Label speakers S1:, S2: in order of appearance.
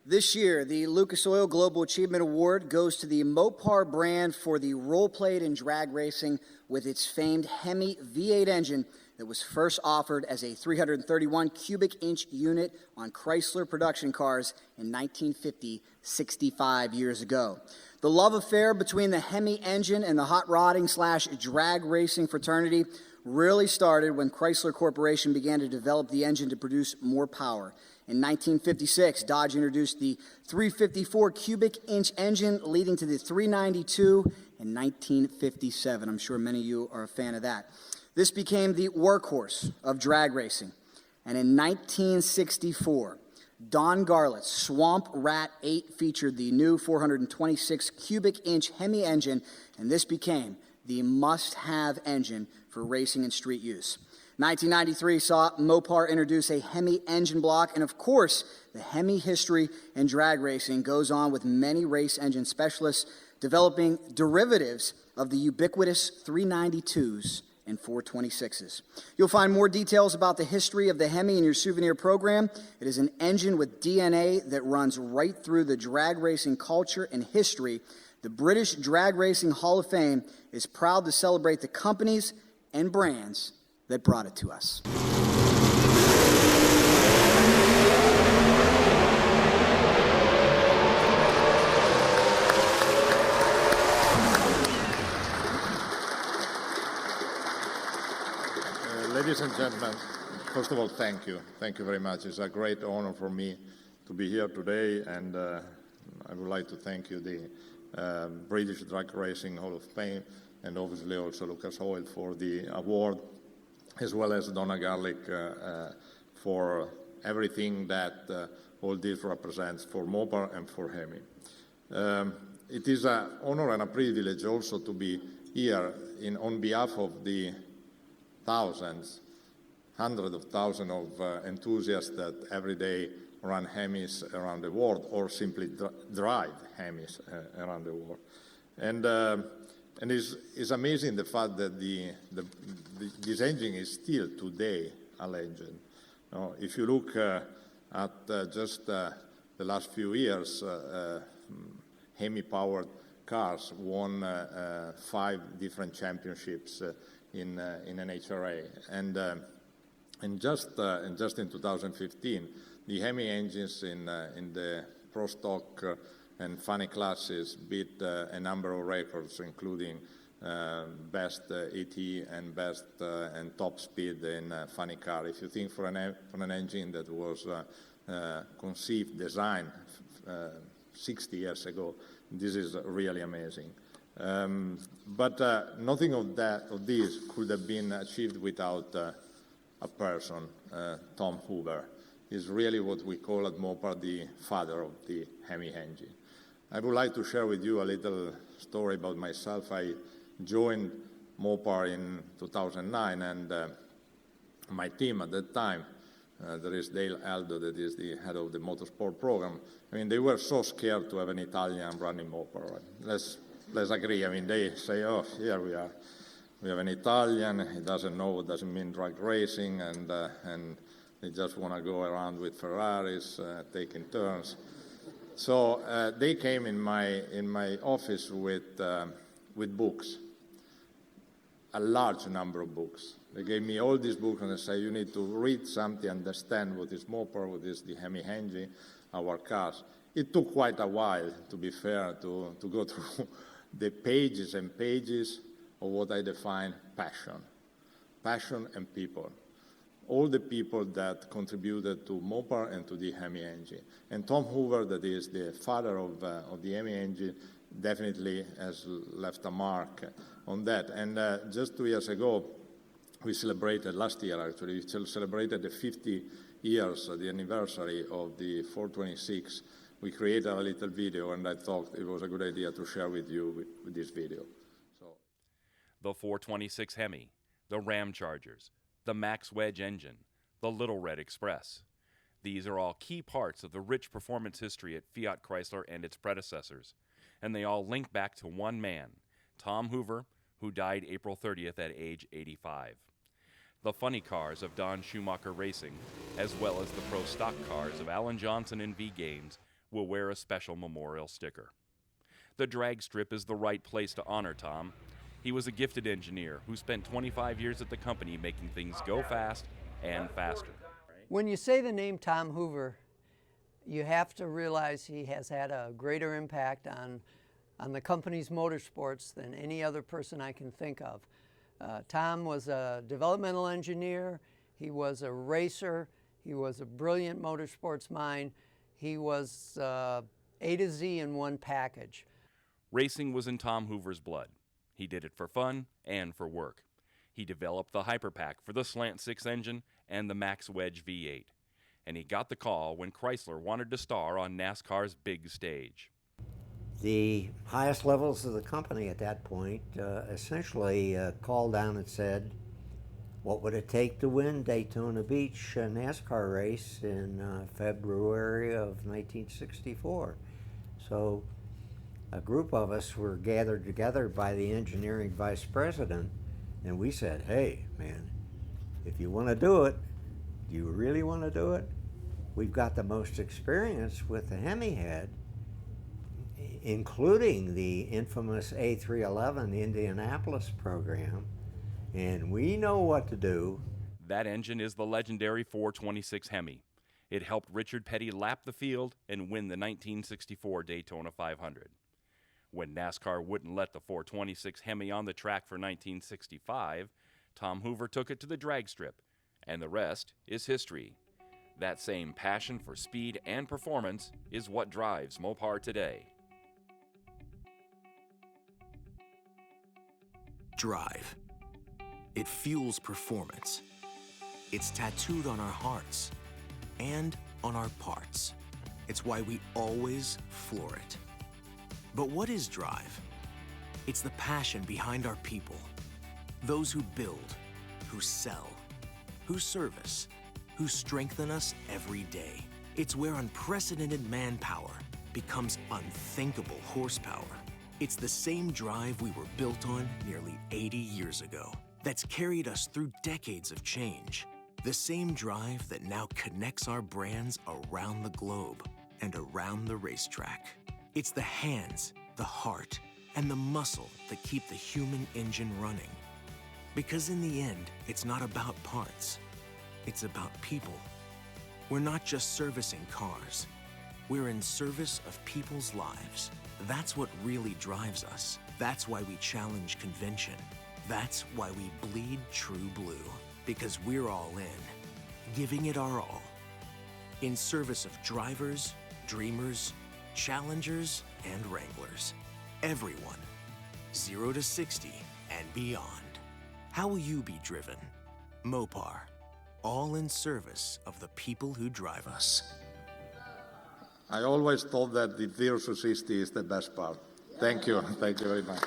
S1: This year, the Lucas Oil Global Achievement Award goes to the Mopar brand for the role played in drag racing with its famed Hemi V8 engine that was first offered as a 331 cubic inch unit on Chrysler production cars in 1950, 65 years ago. The love affair between the Hemi engine and the hot rodding / drag racing fraternity really started when Chrysler Corporation began to develop the engine to produce more power. In 1956, Dodge introduced the 354 cubic inch engine, leading to the 392 in 1957. I'm sure many of you are a fan of that. This became the workhorse of drag racing. And in 1964, Don Garlett's Swamp Rat 8 featured the new 426 cubic inch Hemi engine, and this became the must-have engine for racing and street use. 1993 saw Mopar introduce a Hemi engine block, and of course, the Hemi history in drag racing goes on with many race engine specialists developing derivatives of the ubiquitous 392s and 426s. You'll find more details about the history of the Hemi in your souvenir program. It is an engine with DNA that runs right through the drag racing culture and history. The British Drag Racing Hall of Fame is proud to celebrate the companies and brands that brought it to us.
S2: Ladies and gentlemen, first of all, thank you. Thank you very much. It's a great honor for me to be here today, and I would like to thank you, the British Drag Racing Hall of Fame, and obviously also Lucas Oil for the award, as well as Donna Garlic for everything that all this represents for Mopar and for Hemi. It is an honor and a privilege also to be here on behalf of the thousands, hundreds of thousands of enthusiasts that every day run Hemis around the world or simply drive Hemis around the world. And it's amazing the fact that this engine is still today a legend. If you look at just the last few years, Hemi-powered cars won 5 different championships in NHRA, and just in 2015, the Hemi engines in the Pro Stock and funny classes beat a number of records, including best AT and best and top speed in funny car. If you think for an engine that was conceived, designed 60 years ago, this is really amazing. But nothing of this could have been achieved without a person, Tom Hoover. He's really what we call at Mopar the father of the Hemi engine. I would like to share with you a little story about myself. I joined Mopar in 2009, and my team at that time, there is Dale Aldo, that is the head of the motorsport program. I mean, they were so scared to have an Italian running Mopar. Right? Let's agree. I mean, they say, oh, here we are. We have an Italian. He doesn't know what doesn't mean drag racing, and they just want to go around with Ferraris, taking turns. So they came in my office with books, a large number of books. They gave me all these books and they said, you need to read something, understand what is Mopar, what is the Hemi engine, our cars. It took quite a while, to be fair, to go through the pages and pages of what I define passion and people. All the people that contributed to Mopar and to the Hemi engine. And Tom Hoover, that is the father of the Hemi engine, definitely has left a mark on that. And just 2 years ago, we celebrated, last year actually, we celebrated the 50 years, the anniversary of the 426. We created a little video, and I thought it was a good idea to share with you with this video.
S3: The 426 Hemi, the Ram Chargers, the Max Wedge engine, the Little Red Express. These are all key parts of the rich performance history at Fiat Chrysler and its predecessors, and they all link back to one man, Tom Hoover, who died April 30th at age 85. The funny cars of Don Schumacher Racing, as well as the pro stock cars of Alan Johnson and V Gaines, will wear a special memorial sticker. The drag strip is the right place to honor Tom. He was a gifted engineer who spent 25 years at the company making things go fast and faster.
S4: When you say the name Tom Hoover, you have to realize he has had a greater impact on the company's motorsports than any other person I can think of. Tom was a developmental engineer, he was a racer, he was a brilliant motorsports mind, he was A to Z in one package.
S3: Racing was in Tom Hoover's blood. He did it for fun and for work. He developed the Hyperpack for the Slant 6 engine and the Max Wedge V8. And he got the call when Chrysler wanted to star on NASCAR's big stage.
S5: The highest levels of the company at that point essentially called down and said, what would it take to win Daytona Beach NASCAR race in February of 1964? So a group of us were gathered together by the engineering vice president, and we said, hey, man, if you want to do it, do you really want to do it? We've got the most experience with the Hemi head, including the infamous A311 Indianapolis program, and we know what to do.
S3: That engine is the legendary 426 Hemi. It helped Richard Petty lap the field and win the 1964 Daytona 500. When NASCAR wouldn't let the 426 Hemi on the track for 1965, Tom Hoover took it to the drag strip, and the rest is history. That same passion for speed and performance is what drives Mopar today.
S6: Drive. It fuels performance. It's tattooed on our hearts and on our parts. It's why we always floor it. But what is drive? It's the passion behind our people. Those who build, who sell, who service, who strengthen us every day. It's where unprecedented manpower becomes unthinkable horsepower. It's the same drive we were built on nearly 80 years ago that's carried us through decades of change. The same drive that now connects our brands around the globe and around the racetrack. It's the hands, the heart, and the muscle that keep the human engine running. Because in the end, it's not about parts. It's about people. We're not just servicing cars. We're in service of people's lives. That's what really drives us. That's why we challenge convention. That's why we bleed true blue. Because we're all in, giving it our all. In service of drivers, dreamers, challengers, and wranglers. Everyone. 0 to 60 and beyond. How will you be driven? Mopar. All in service of the people who drive us.
S2: I always thought that the 0 to 60 is the best part. Thank you very much.